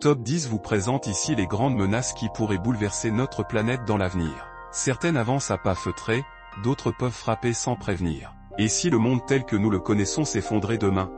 top 10 vous présente ici les grandes menaces qui pourraient bouleverser notre planète dans l'avenir. Certaines avancent à pas feutrés, d'autres peuvent frapper sans prévenir. Et si le monde tel que nous le connaissons s'effondrait demain?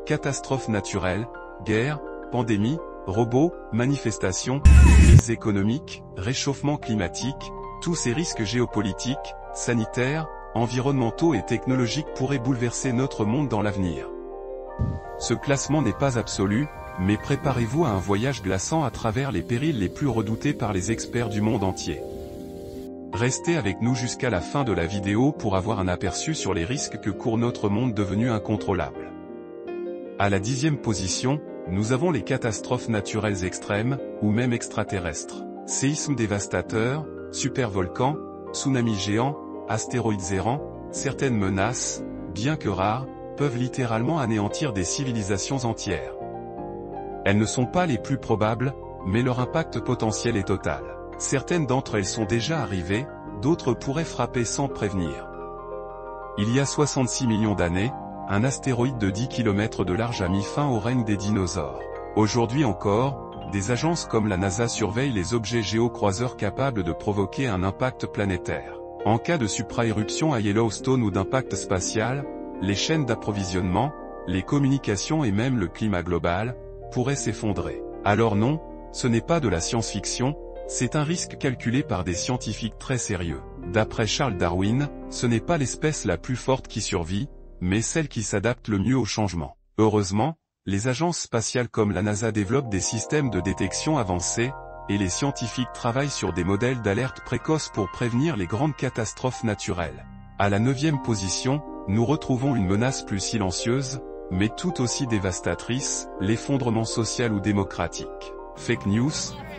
Catastrophes naturelles, guerres, pandémies, robots, manifestations, crises économiques, réchauffement climatique, tous ces risques géopolitiques, sanitaires, environnementaux et technologiques pourraient bouleverser notre monde dans l'avenir. Ce classement n'est pas absolu, mais préparez-vous à un voyage glaçant à travers les périls les plus redoutés par les experts du monde entier. Restez avec nous jusqu'à la fin de la vidéo pour avoir un aperçu sur les risques que court notre monde devenu incontrôlable. À la 10e position, nous avons les catastrophes naturelles extrêmes, ou même extraterrestres. Séismes dévastateurs, supervolcans, tsunamis géants, astéroïdes errants, certaines menaces, bien que rares, peuvent littéralement anéantir des civilisations entières. Elles ne sont pas les plus probables, mais leur impact potentiel est total. Certaines d'entre elles sont déjà arrivées, d'autres pourraient frapper sans prévenir. Il y a 66 millions d'années, un astéroïde de 10 km de large a mis fin au règne des dinosaures. Aujourd'hui encore, des agences comme la NASA surveillent les objets géocroiseurs capables de provoquer un impact planétaire. En cas de supraéruption à Yellowstone ou d'impact spatial, les chaînes d'approvisionnement, les communications et même le climat global pourraient s'effondrer. Alors non, ce n'est pas de la science-fiction, c'est un risque calculé par des scientifiques très sérieux. D'après Charles Darwin, ce n'est pas l'espèce la plus forte qui survit, mais celle qui s'adapte le mieux au changement. Heureusement, les agences spatiales comme la NASA développent des systèmes de détection avancés, et les scientifiques travaillent sur des modèles d'alerte précoce pour prévenir les grandes catastrophes naturelles. À la 9e position, nous retrouvons une menace plus silencieuse, mais tout aussi dévastatrice, l'effondrement social ou démocratique. Fake news,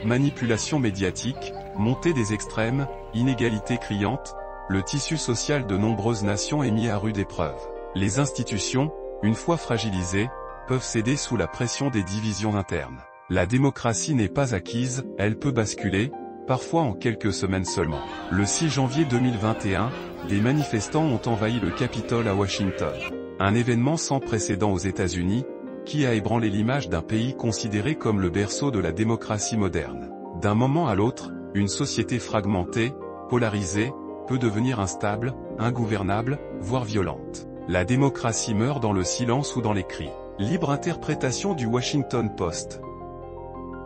manipulation médiatique, montée des extrêmes, inégalités criantes, le tissu social de nombreuses nations est mis à rude épreuve. Les institutions, une fois fragilisées, peuvent céder sous la pression des divisions internes. La démocratie n'est pas acquise, elle peut basculer, parfois en quelques semaines seulement. Le 6 janvier 2021, des manifestants ont envahi le Capitole à Washington. Un événement sans précédent aux États-Unis, qui a ébranlé l'image d'un pays considéré comme le berceau de la démocratie moderne. D'un moment à l'autre, une société fragmentée, polarisée, peut devenir instable, ingouvernable, voire violente. La démocratie meurt dans le silence ou dans les cris. Libre interprétation du Washington Post.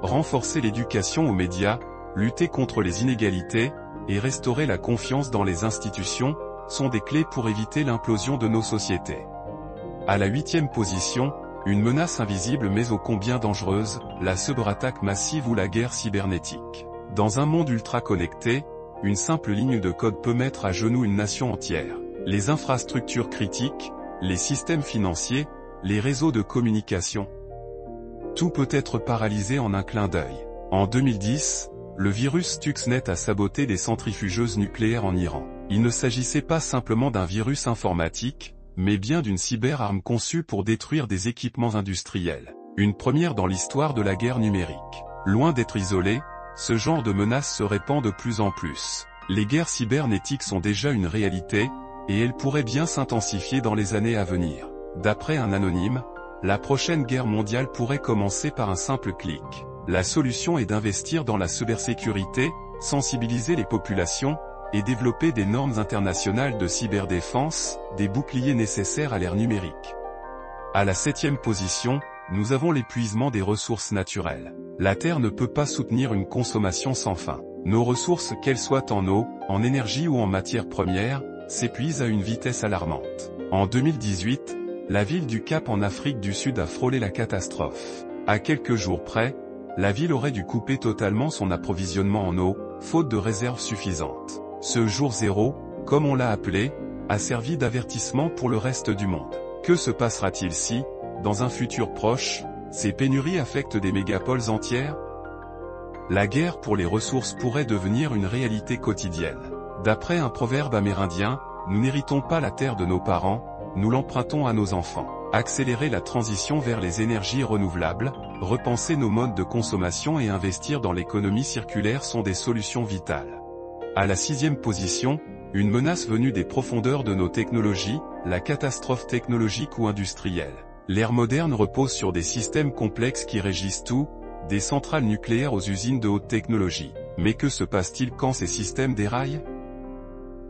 Renforcer l'éducation aux médias, lutter contre les inégalités, et restaurer la confiance dans les institutions, sont des clés pour éviter l'implosion de nos sociétés. À la 8e position, une menace invisible mais ô combien dangereuse, la cyberattaque massive ou la guerre cybernétique. Dans un monde ultra connecté, une simple ligne de code peut mettre à genoux une nation entière. Les infrastructures critiques, les systèmes financiers, les réseaux de communication. Tout peut être paralysé en un clin d'œil. En 2010, le virus Stuxnet a saboté des centrifugeuses nucléaires en Iran. Il ne s'agissait pas simplement d'un virus informatique, mais bien d'une cyberarme conçue pour détruire des équipements industriels. Une première dans l'histoire de la guerre numérique. Loin d'être isolé, ce genre de menace se répand de plus en plus. Les guerres cybernétiques sont déjà une réalité, et elles pourraient bien s'intensifier dans les années à venir. D'après un anonyme, la prochaine guerre mondiale pourrait commencer par un simple clic. La solution est d'investir dans la cybersécurité, sensibiliser les populations, et développer des normes internationales de cyberdéfense, des boucliers nécessaires à l'ère numérique. À la 7e position, nous avons l'épuisement des ressources naturelles. La Terre ne peut pas soutenir une consommation sans fin. Nos ressources, qu'elles soient en eau, en énergie ou en matières premières, s'épuisent à une vitesse alarmante. En 2018, la ville du Cap en Afrique du Sud a frôlé la catastrophe. À quelques jours près, la ville aurait dû couper totalement son approvisionnement en eau, faute de réserves suffisantes. Ce jour zéro, comme on l'a appelé, a servi d'avertissement pour le reste du monde. Que se passera-t-il si, dans un futur proche, ces pénuries affectent des mégapoles entières? La guerre pour les ressources pourrait devenir une réalité quotidienne. D'après un proverbe amérindien, nous n'héritons pas la terre de nos parents, nous l'empruntons à nos enfants. Accélérer la transition vers les énergies renouvelables, repenser nos modes de consommation et investir dans l'économie circulaire sont des solutions vitales. À la 6e position, une menace venue des profondeurs de nos technologies, la catastrophe technologique ou industrielle. L'ère moderne repose sur des systèmes complexes qui régissent tout, des centrales nucléaires aux usines de haute technologie. Mais que se passe-t-il quand ces systèmes déraillent?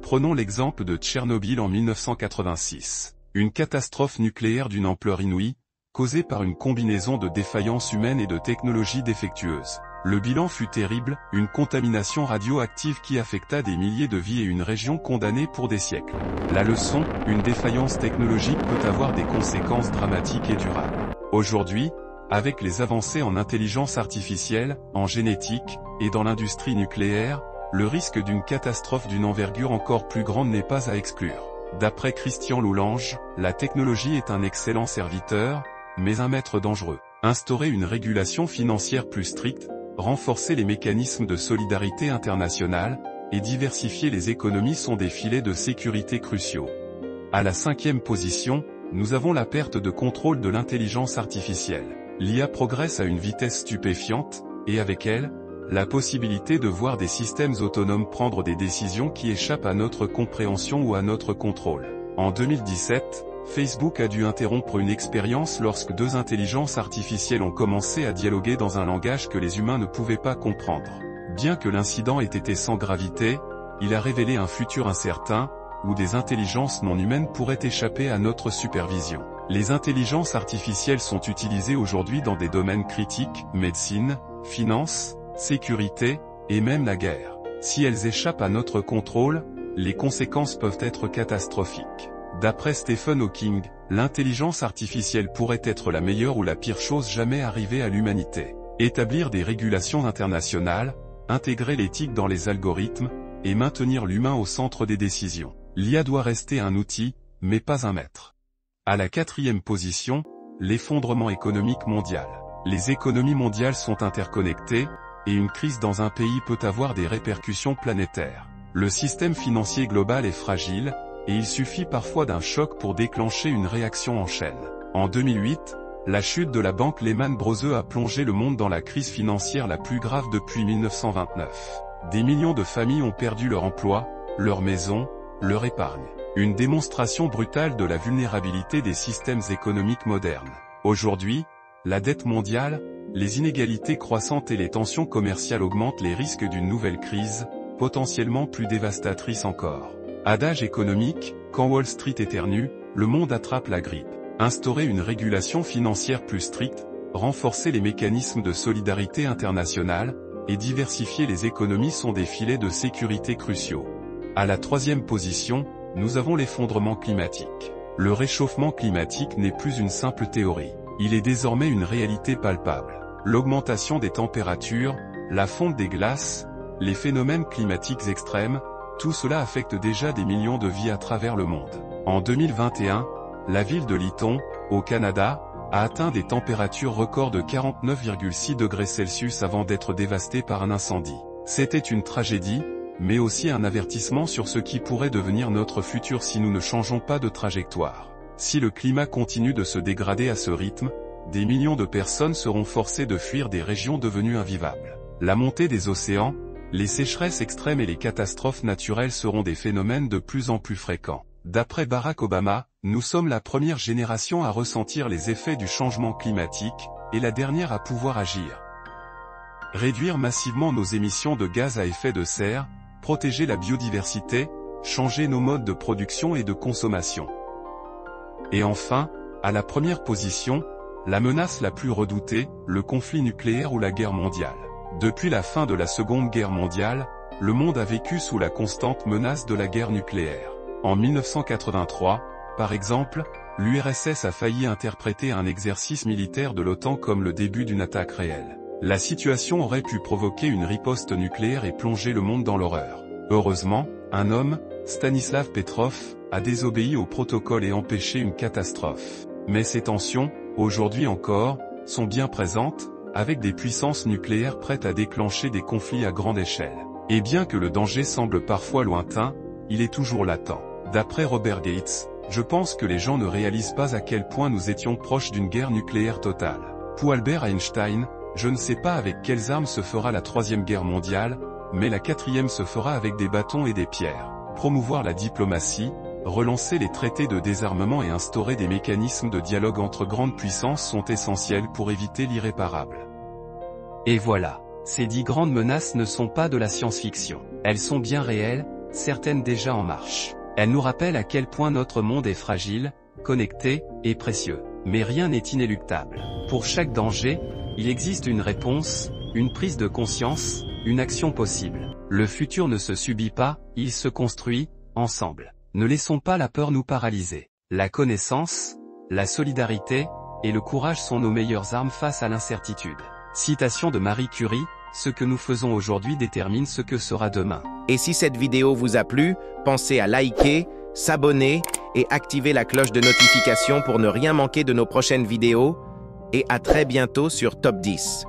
Prenons l'exemple de Tchernobyl en 1986. Une catastrophe nucléaire d'une ampleur inouïe, causée par une combinaison de défaillances humaines et de technologies défectueuses. Le bilan fut terrible, une contamination radioactive qui affecta des milliers de vies et une région condamnée pour des siècles. La leçon, une défaillance technologique peut avoir des conséquences dramatiques et durables. Aujourd'hui, avec les avancées en intelligence artificielle, en génétique, et dans l'industrie nucléaire, le risque d'une catastrophe d'une envergure encore plus grande n'est pas à exclure. D'après Christian Loulange, la technologie est un excellent serviteur, mais un maître dangereux. Instaurer une régulation financière plus stricte, renforcer les mécanismes de solidarité internationale, et diversifier les économies sont des filets de sécurité cruciaux. À la 5e position, nous avons la perte de contrôle de l'intelligence artificielle. L'IA progresse à une vitesse stupéfiante, et avec elle, la possibilité de voir des systèmes autonomes prendre des décisions qui échappent à notre compréhension ou à notre contrôle. En 2017, Facebook a dû interrompre une expérience lorsque 2 intelligences artificielles ont commencé à dialoguer dans un langage que les humains ne pouvaient pas comprendre. Bien que l'incident ait été sans gravité, il a révélé un futur incertain, où des intelligences non humaines pourraient échapper à notre supervision. Les intelligences artificielles sont utilisées aujourd'hui dans des domaines critiques, médecine, finance, sécurité, et même la guerre. Si elles échappent à notre contrôle, les conséquences peuvent être catastrophiques. D'après Stephen Hawking, l'intelligence artificielle pourrait être la meilleure ou la pire chose jamais arrivée à l'humanité. Établir des régulations internationales, intégrer l'éthique dans les algorithmes, et maintenir l'humain au centre des décisions. L'IA doit rester un outil, mais pas un maître. À la 4e position, l'effondrement économique mondial. Les économies mondiales sont interconnectées, et une crise dans un pays peut avoir des répercussions planétaires. Le système financier global est fragile, et il suffit parfois d'un choc pour déclencher une réaction en chaîne. En 2008, la chute de la banque Lehman Brothers a plongé le monde dans la crise financière la plus grave depuis 1929. Des millions de familles ont perdu leur emploi, leur maison, leur épargne. Une démonstration brutale de la vulnérabilité des systèmes économiques modernes. Aujourd'hui, la dette mondiale, les inégalités croissantes et les tensions commerciales augmentent les risques d'une nouvelle crise, potentiellement plus dévastatrice encore. Adage économique, quand Wall Street éternue, le monde attrape la grippe. Instaurer une régulation financière plus stricte, renforcer les mécanismes de solidarité internationale, et diversifier les économies sont des filets de sécurité cruciaux. À la 3e position, nous avons l'effondrement climatique. Le réchauffement climatique n'est plus une simple théorie. Il est désormais une réalité palpable. L'augmentation des températures, la fonte des glaces, les phénomènes climatiques extrêmes, tout cela affecte déjà des millions de vies à travers le monde. En 2021, la ville de Lytton, au Canada, a atteint des températures records de 49,6 degrés Celsius avant d'être dévastée par un incendie. C'était une tragédie, mais aussi un avertissement sur ce qui pourrait devenir notre futur si nous ne changeons pas de trajectoire. Si le climat continue de se dégrader à ce rythme, des millions de personnes seront forcées de fuir des régions devenues invivables. La montée des océans, les sécheresses extrêmes et les catastrophes naturelles seront des phénomènes de plus en plus fréquents. D'après Barack Obama, nous sommes la première génération à ressentir les effets du changement climatique, et la dernière à pouvoir agir. Réduire massivement nos émissions de gaz à effet de serre, protéger la biodiversité, changer nos modes de production et de consommation. Et enfin, à la première position, la menace la plus redoutée, le conflit nucléaire ou la guerre mondiale. Depuis la fin de la Seconde Guerre mondiale, le monde a vécu sous la constante menace de la guerre nucléaire. En 1983, par exemple, l'URSS a failli interpréter un exercice militaire de l'OTAN comme le début d'une attaque réelle. La situation aurait pu provoquer une riposte nucléaire et plonger le monde dans l'horreur. Heureusement, un homme, Stanislav Petrov, a désobéi au protocole et empêché une catastrophe. Mais ces tensions, aujourd'hui encore, sont bien présentes, avec des puissances nucléaires prêtes à déclencher des conflits à grande échelle. Et bien que le danger semble parfois lointain, il est toujours latent. D'après Robert Gates, je pense que les gens ne réalisent pas à quel point nous étions proches d'une guerre nucléaire totale. Pour Albert Einstein, je ne sais pas avec quelles armes se fera la 3e guerre mondiale, mais la 4e se fera avec des bâtons et des pierres. Promouvoir la diplomatie, relancer les traités de désarmement et instaurer des mécanismes de dialogue entre grandes puissances sont essentiels pour éviter l'irréparable. Et voilà. Ces 10 grandes menaces ne sont pas de la science-fiction. Elles sont bien réelles, certaines déjà en marche. Elles nous rappellent à quel point notre monde est fragile, connecté, et précieux. Mais rien n'est inéluctable. Pour chaque danger, il existe une réponse, une prise de conscience, une action possible. Le futur ne se subit pas, il se construit, ensemble. Ne laissons pas la peur nous paralyser. La connaissance, la solidarité, et le courage sont nos meilleures armes face à l'incertitude. Citation de Marie Curie, ce que nous faisons aujourd'hui détermine ce que sera demain. Et si cette vidéo vous a plu, pensez à liker, s'abonner et activer la cloche de notification pour ne rien manquer de nos prochaines vidéos. Et à très bientôt sur Top 10.